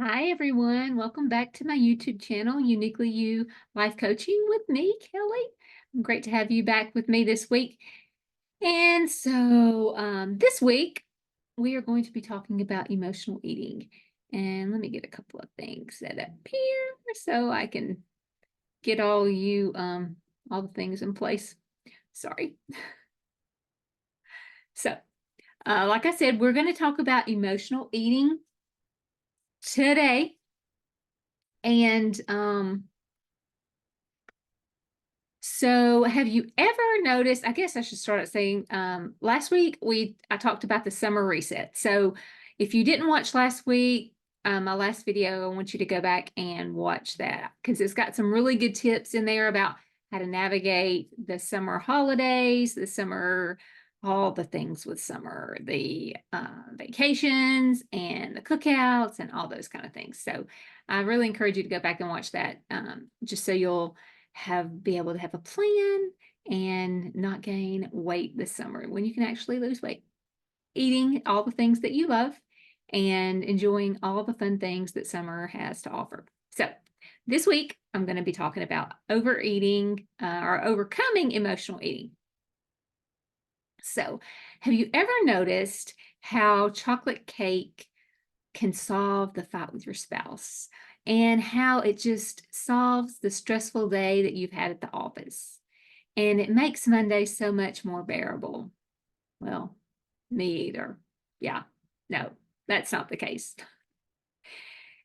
Hi, everyone. Welcome back to my YouTube channel, Uniquely You Life Coaching with me, Kelly. Great to have you back with me this week. And so this week, we are going to be talking about emotional eating. And let me get a couple of things set up here so I can get all the things in place. Sorry. So, like I said, we're going to talk about emotional eating today. And so have you ever noticed, I guess I should start out saying, last week I talked about the summer reset. So if you didn't watch last week, my last video, I want you to go back and watch that because it's got some really good tips in there about how to navigate the summer holidays, all the things with summer, the vacations and the cookouts and all those kind of things. So I really encourage you to go back and watch that just so you'll be able to have a plan and not gain weight this summer when you can actually lose weight, eating all the things that you love and enjoying all the fun things that summer has to offer. So this week, I'm going to be talking about overeating or overcoming emotional eating. So have you ever noticed how chocolate cake can solve the fight with your spouse and how it just solves the stressful day that you've had at the office? And it makes Monday so much more bearable. Well, me either. Yeah, no, that's not the case.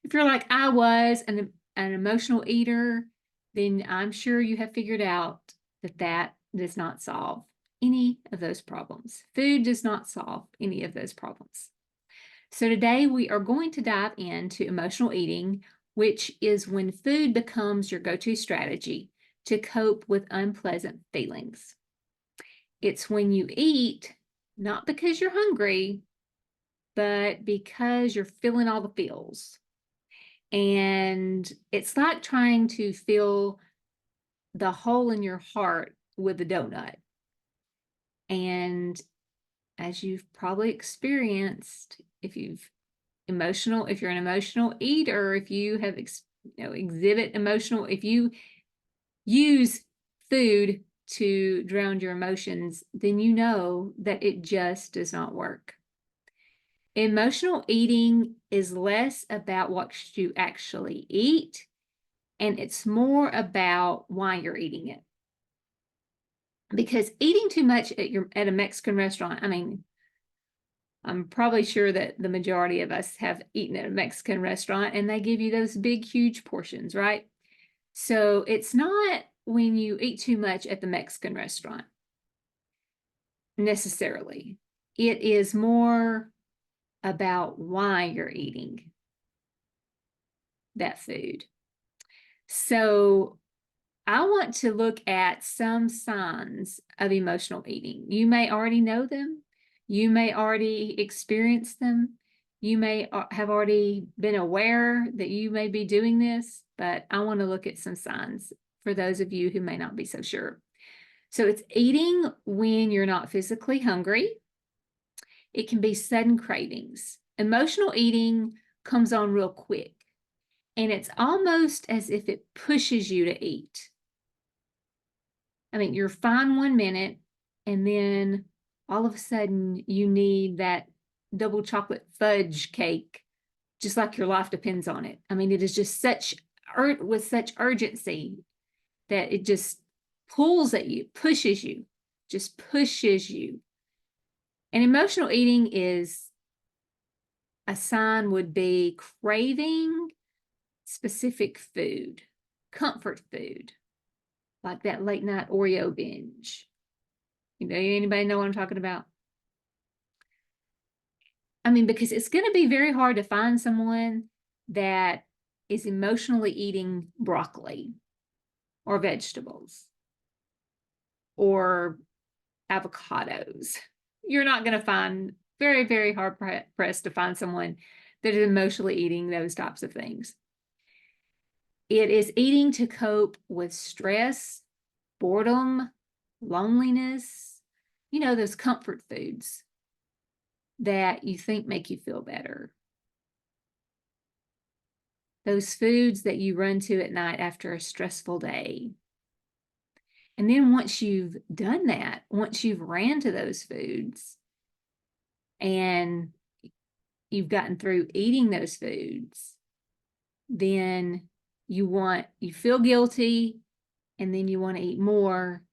If you're like I was an emotional eater, then I'm sure you have figured out that that does not solve any of those problems. Food does not solve any of those problems. So today we are going to dive into emotional eating, which is when food becomes your go-to strategy to cope with unpleasant feelings. It's when you eat, not because you're hungry, but because you're feeling all the feels. And it's like trying to fill the hole in your heart with a donut. And as you've probably experienced, if you're an emotional eater, if you have exhibit emotional, if you use food to drown your emotions, then you know that it just does not work. Emotional eating is less about what you actually eat, and it's more about why you're eating it. Because eating too much at a Mexican restaurant, I mean, I'm probably sure that the majority of us have eaten at a Mexican restaurant and they give you those big, huge portions, right? So it's not when you eat too much at the Mexican restaurant necessarily. It is more about why you're eating that food. So I want to look at some signs of emotional eating. You may already know them. You may already experience them. You may have already been aware that you may be doing this, but I want to look at some signs for those of you who may not be so sure. So it's eating when you're not physically hungry. It can be sudden cravings. Emotional eating comes on real quick, and it's almost as if it pushes you to eat. I mean, you're fine 1 minute, and then all of a sudden you need that double chocolate fudge cake, just like your life depends on it. I mean, it is just with such urgency that it just pulls at you, just pushes you. And emotional eating is a sign would be craving specific food, comfort food, like that late night Oreo binge. Anybody know what I'm talking about? I mean, because it's going to be very hard to find someone that is emotionally eating broccoli or vegetables or avocados. You're not going to find, very, very hard pressed to find someone that is emotionally eating those types of things. It is eating to cope with stress, boredom, loneliness, those comfort foods that you think make you feel better. those foods that you run to at night after a stressful day. And then once you've done that, once you've ran to those foods and you've gotten through eating those foods, then you feel guilty, and then you want to eat more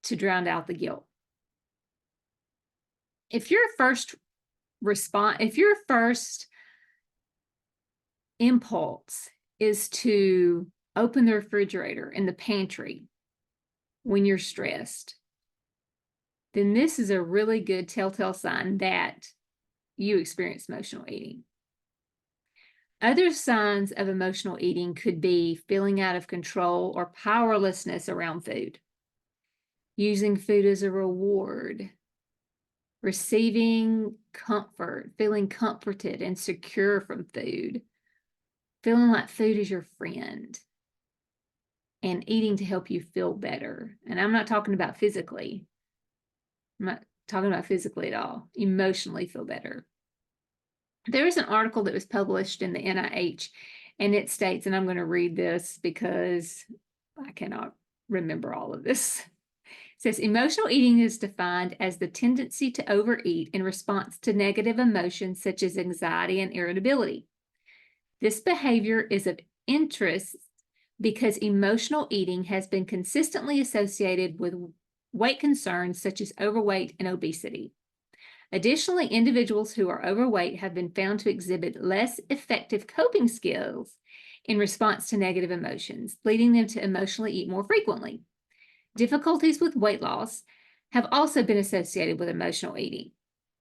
to drown out the guilt. If your first impulse is to open the refrigerator in the pantry when you're stressed, then this is a really good telltale sign that you experience emotional eating. Other signs of emotional eating could be feeling out of control or powerlessness around food, using food as a reward, receiving comfort, feeling comforted and secure from food, feeling like food is your friend, and eating to help you feel better. And I'm not talking about physically. I'm not talking about physically at all. Emotionally feel better. There is an article that was published in the NIH, and it states, and I'm going to read this because I cannot remember all of this. It says, emotional eating is defined as the tendency to overeat in response to negative emotions such as anxiety and irritability. This behavior is of interest because emotional eating has been consistently associated with weight concerns such as overweight and obesity. Additionally, individuals who are overweight have been found to exhibit less effective coping skills in response to negative emotions, leading them to emotionally eat more frequently. Difficulties with weight loss have also been associated with emotional eating.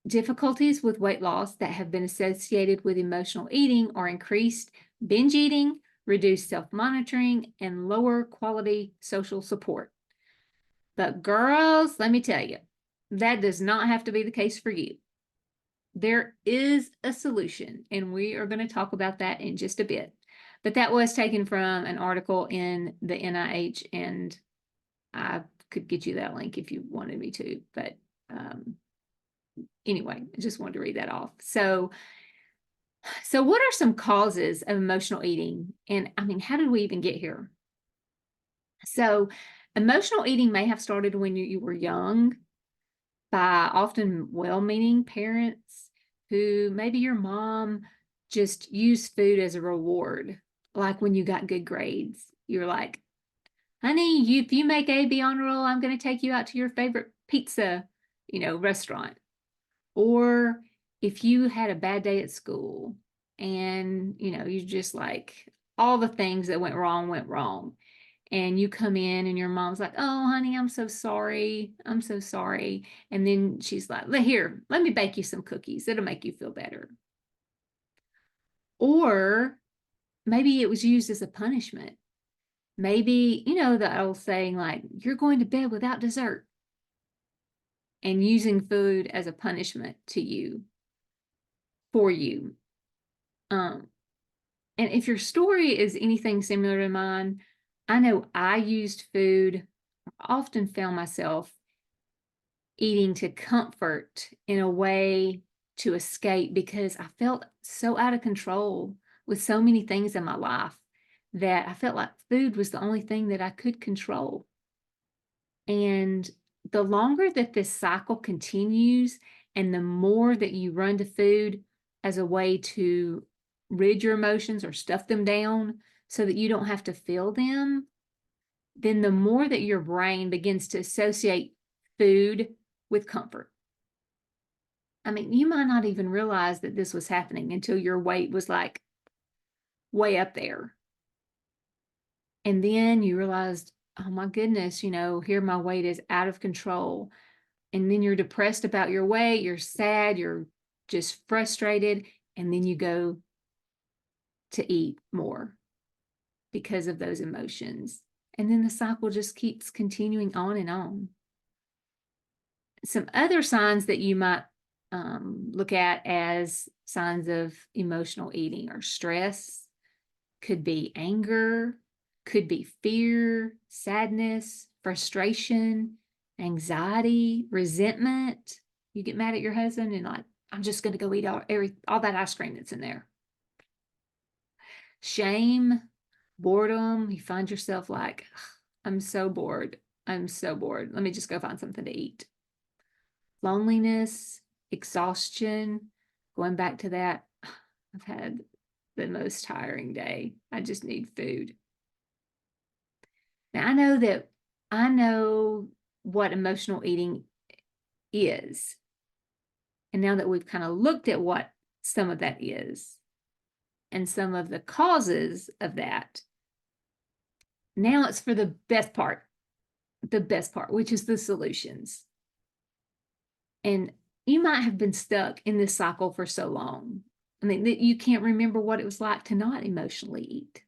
Difficulties with weight loss that have been associated with emotional eating are increased binge eating, reduced self-monitoring, and lower quality social support. But girls, let me tell you, that does not have to be the case for you. There is a solution, and we are going to talk about that in just a bit. But that was taken from an article in the NIH, and I could get you that link if you wanted me to. But anyway, I just wanted to read that off. So what are some causes of emotional eating? And I mean, how did we even get here? So emotional eating may have started when you were young by often well-meaning parents who maybe your mom just used food as a reward. Like when you got good grades, you're like, honey, if you make A, B honor roll, I'm going to take you out to your favorite pizza, restaurant. Or if you had a bad day at school and, you just like all the things that went wrong. And you come in and your mom's like, oh, honey, I'm so sorry. I'm so sorry. And then she's like, here, let me bake you some cookies. It'll make you feel better. Or maybe it was used as a punishment. Maybe, the old saying like, you're going to bed without dessert. And using food as a punishment to you, for you. And if your story is anything similar to mine, I know I used food, often found myself eating to comfort in a way to escape because I felt so out of control with so many things in my life that I felt like food was the only thing that I could control. And the longer that this cycle continues and the more that you run to food as a way to rid your emotions or stuff them down so that you don't have to feel them, then the more that your brain begins to associate food with comfort. I mean, you might not even realize that this was happening until your weight was like way up there. And then you realized, oh my goodness, here my weight is out of control. And then you're depressed about your weight, you're sad, you're just frustrated, and then you go to eat more because of those emotions. And then the cycle just keeps continuing on and on. Some other signs that you might look at as signs of emotional eating or stress could be anger, could be fear, sadness, frustration, anxiety, resentment. You get mad at your husband and like, I'm just going to go eat all that ice cream that's in there. Shame, boredom, you find yourself like, I'm so bored. I'm so bored. Let me just go find something to eat. Loneliness, exhaustion, going back to that, I've had the most tiring day. I just need food. Now I know what emotional eating is. And now that we've kind of looked at what some of that is and some of the causes of that, now it's for the best part, which is the solutions. And you might have been stuck in this cycle for so long. I mean, that you can't remember what it was like to not emotionally eat.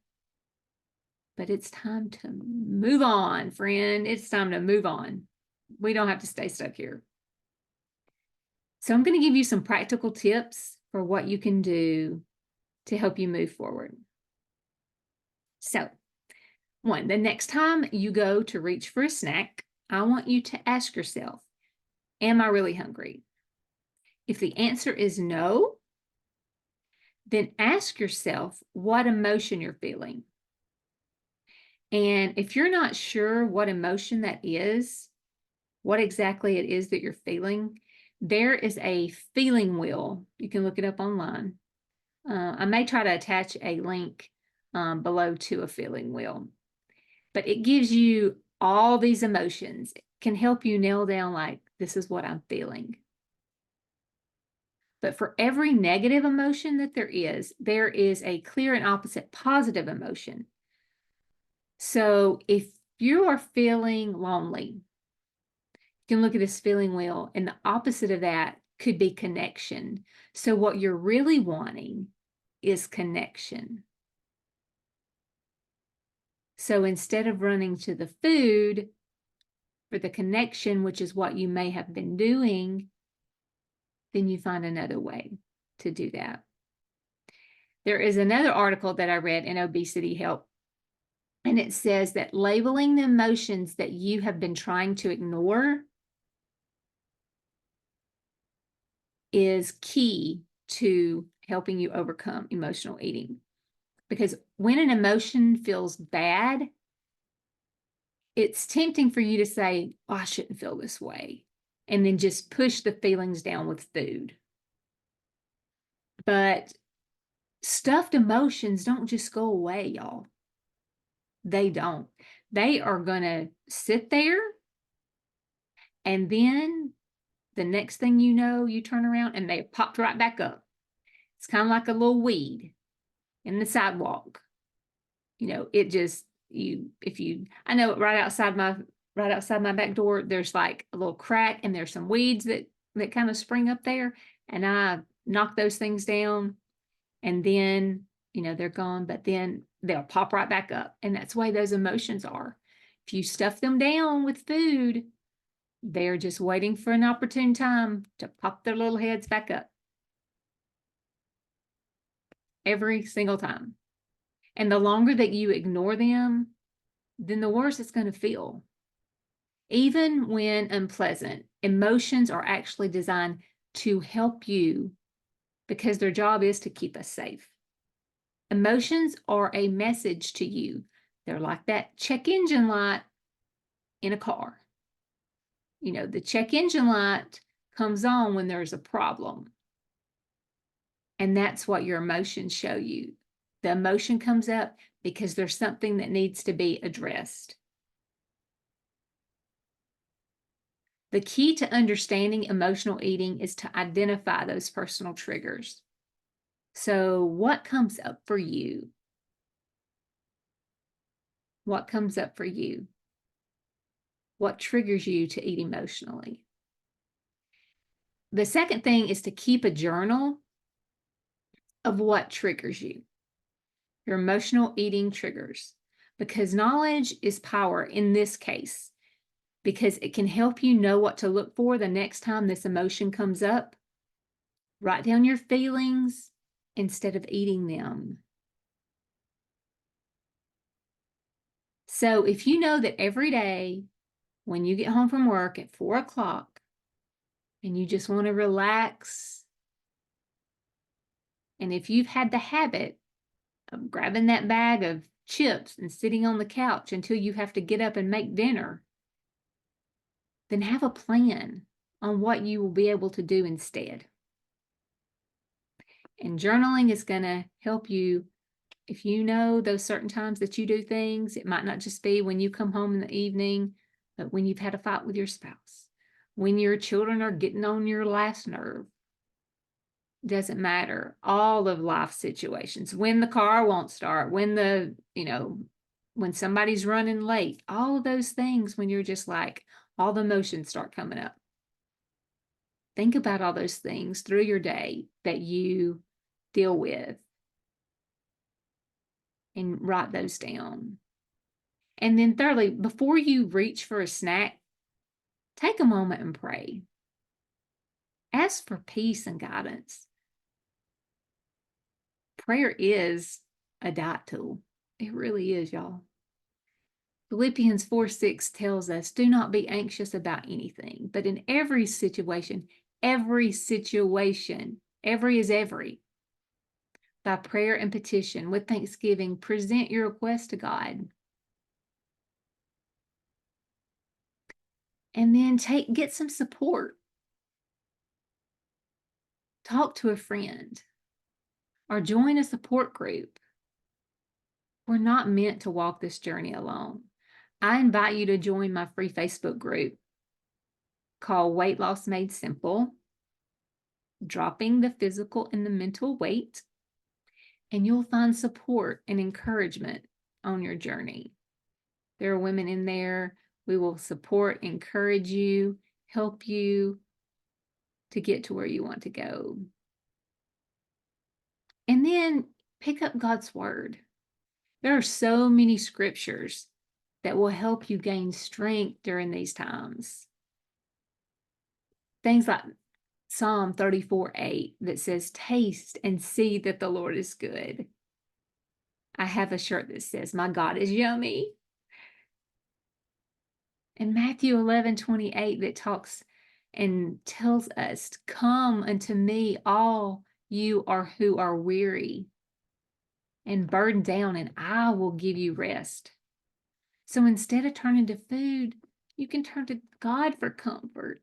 But it's time to move on, friend. It's time to move on. We don't have to stay stuck here. So I'm going to give you some practical tips for what you can do to help you move forward. So, one, the next time you go to reach for a snack, I want you to ask yourself, am I really hungry? If the answer is no, then ask yourself what emotion you're feeling. And if you're not sure what emotion that is, what exactly it is that you're feeling, there is a feeling wheel. You can look it up online. I may try to attach a link below to a feeling wheel, but it gives you all these emotions. It can help you nail down, like, this is what I'm feeling. But for every negative emotion that there is a clear and opposite positive emotion. So if you are feeling lonely, you can look at this feeling wheel, and the opposite of that could be connection. So what you're really wanting is connection. So instead of running to the food for the connection, which is what you may have been doing, then you find another way to do that. There is another article that I read in Obesity Help, and it says that labeling the emotions that you have been trying to ignore is key to helping you overcome emotional eating. Because when an emotion feels bad, it's tempting for you to say, oh, I shouldn't feel this way, and then just push the feelings down with food. But stuffed emotions don't just go away, y'all. They don't. They are going to sit there, and then the next thing you know, you turn around and they popped right back up. It's kind of like a little weed in the sidewalk. You know, it just, I know right outside my back door, there's like a little crack, and there's some weeds that kind of spring up there, and I knock those things down, and then, they're gone, but then they'll pop right back up. And that's the way those emotions are. If you stuff them down with food, they're just waiting for an opportune time to pop their little heads back up. Every single time. And the longer that you ignore them, then the worse it's going to feel. Even when unpleasant, emotions are actually designed to help you because their job is to keep us safe. Emotions are a message to you. They're like that check engine light in a car. The check engine light comes on when there's a problem. And that's what your emotions show you. The emotion comes up because there's something that needs to be addressed. The key to understanding emotional eating is to identify those personal triggers. So, what comes up for you? What comes up for you? What triggers you to eat emotionally? The second thing is to keep a journal of what triggers you, your emotional eating triggers, because knowledge is power in this case, because it can help you know what to look for the next time this emotion comes up. Write down your feelings instead of eating them. So if you know that every day when you get home from work at 4 o'clock and you just want to relax, and if you've had the habit grabbing that bag of chips and sitting on the couch until you have to get up and make dinner, then have a plan on what you will be able to do instead. And journaling is going to help you. If you know those certain times that you do things, it might not just be when you come home in the evening, but when you've had a fight with your spouse, when your children are getting on your last nerve. Doesn't matter. All of life situations, when the car won't start, when somebody's running late, all of those things, when you're just like, all the emotions start coming up. Think about all those things through your day that you deal with and write those down. And then thirdly, before you reach for a snack, take a moment and pray. Ask for peace and guidance. Prayer is a diet tool. It really is, y'all. Philippians 4:6 tells us, do not be anxious about anything, but in every situation, every is every, by prayer and petition, with thanksgiving, present your request to God. And then get some support. Talk to a friend or join a support group. We're not meant to walk this journey alone. I invite you to join my free Facebook group called Weight Loss Made Simple, dropping the physical and the mental weight, and you'll find support and encouragement on your journey. There are women in there. We will support, encourage you, help you to get to where you want to go. And then pick up God's word. There are so many scriptures that will help you gain strength during these times. Things like Psalm 34:8 that says, taste and see that the Lord is good. I have a shirt that says, my God is yummy. And Matthew 11:28 that talks and tells us, come unto me, all you are who are weary and burdened down, and I will give you rest. So instead of turning to food, you can turn to God for comfort.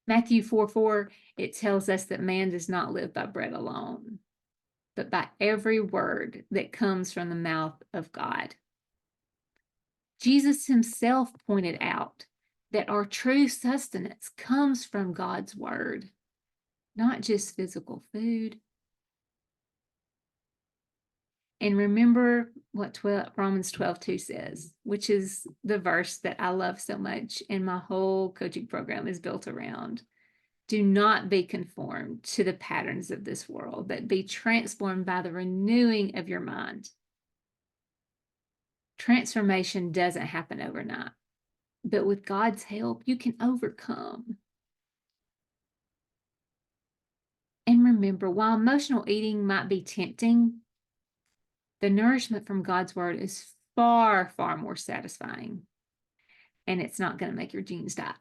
Matthew 4:4, it tells us that man does not live by bread alone, but by every word that comes from the mouth of God. Jesus himself pointed out that our true sustenance comes from God's word, not just physical food. And remember what Romans 12:2 says, which is the verse that I love so much, and my whole coaching program is built around. Do not be conformed to the patterns of this world, but be transformed by the renewing of your mind. Transformation doesn't happen overnight, but with God's help, you can overcome. And remember, while emotional eating might be tempting, the nourishment from God's word is far, far more satisfying. And it's not going to make your jeans tight.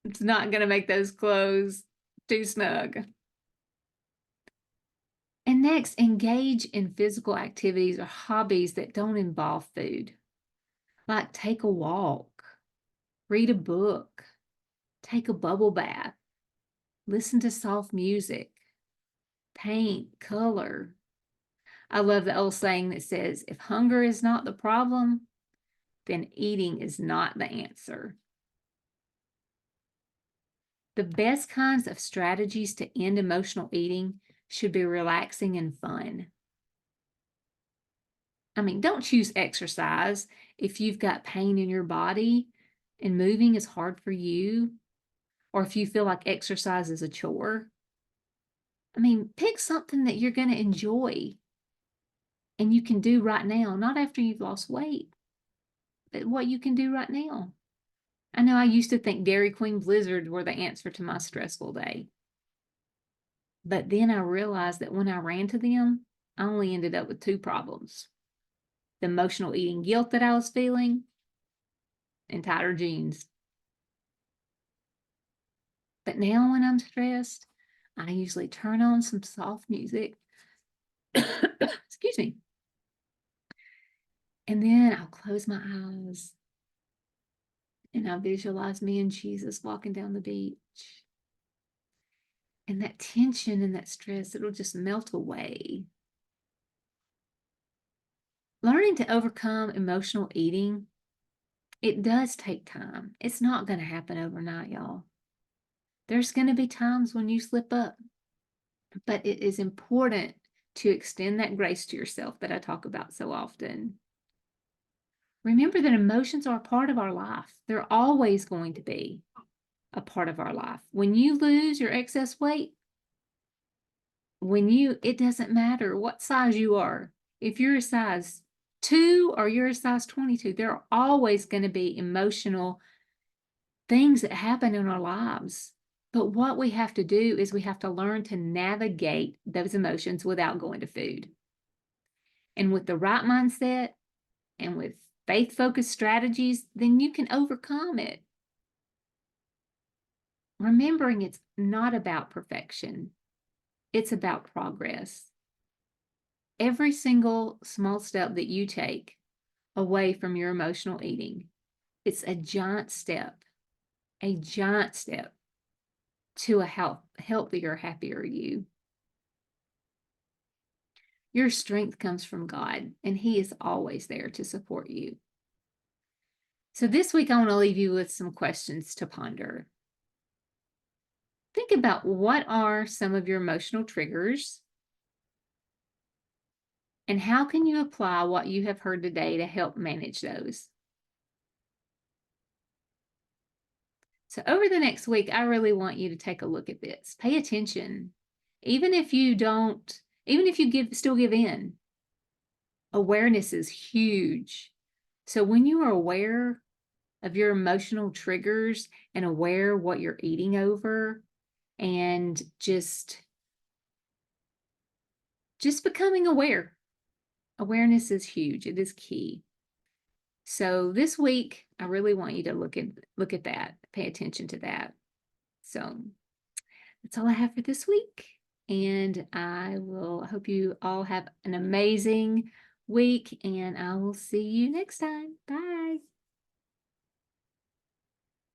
It's not going to make those clothes too snug. And next, engage in physical activities or hobbies that don't involve food. Like take a walk, read a book, take a bubble bath, listen to soft music, paint, color. I love the old saying that says, if hunger is not the problem, then eating is not the answer. The best kinds of strategies to end emotional eating should be relaxing and fun. I mean, don't choose exercise if you've got pain in your body and moving is hard for you, or if you feel like exercise is a chore. I mean, pick something that you're going to enjoy and you can do right now, not after you've lost weight, but what you can do right now. I know I used to think Dairy Queen Blizzards were the answer to my stressful day. But then I realized that when I ran to them, I only ended up with two problems: the emotional eating guilt that I was feeling and tighter jeans. But now when I'm stressed, I usually turn on some soft music Excuse me. And then I'll close my eyes and I'll visualize me and Jesus walking down the beach. And that tension and that stress, it'll just melt away. Learning to overcome emotional eating, it does take time. It's not going to happen overnight, y'all. There's going to be times when you slip up, but it is important to extend that grace to yourself that I talk about so often. Remember that emotions are a part of our life. They're always going to be a part of our life. When you lose your excess weight, it doesn't matter what size you are. If you're a size 2 or you're a size 22, there are always going to be emotional things that happen in our lives. But what we have to do is we have to learn to navigate those emotions without going to food. And with the right mindset and with faith-focused strategies, then you can overcome it. Remembering it's not about perfection. It's about progress. Every single small step that you take away from your emotional eating, it's a giant step to a healthier, happier you. Your strength comes from God, and He is always there to support you. So this week, I want to leave you with some questions to ponder. Think about what are some of your emotional triggers, and how can you apply what you have heard today to help manage those? So over the next week, I really want you to take a look at this. Pay attention. Even if you still give in, awareness is huge. So when you are aware of your emotional triggers and aware what you're eating over, and just becoming aware. Awareness is huge. It is key. So this week, I really want you to look at that, pay attention to that. So that's all I have for this week. And I hope you all have an amazing week, and I will see you next time. Bye.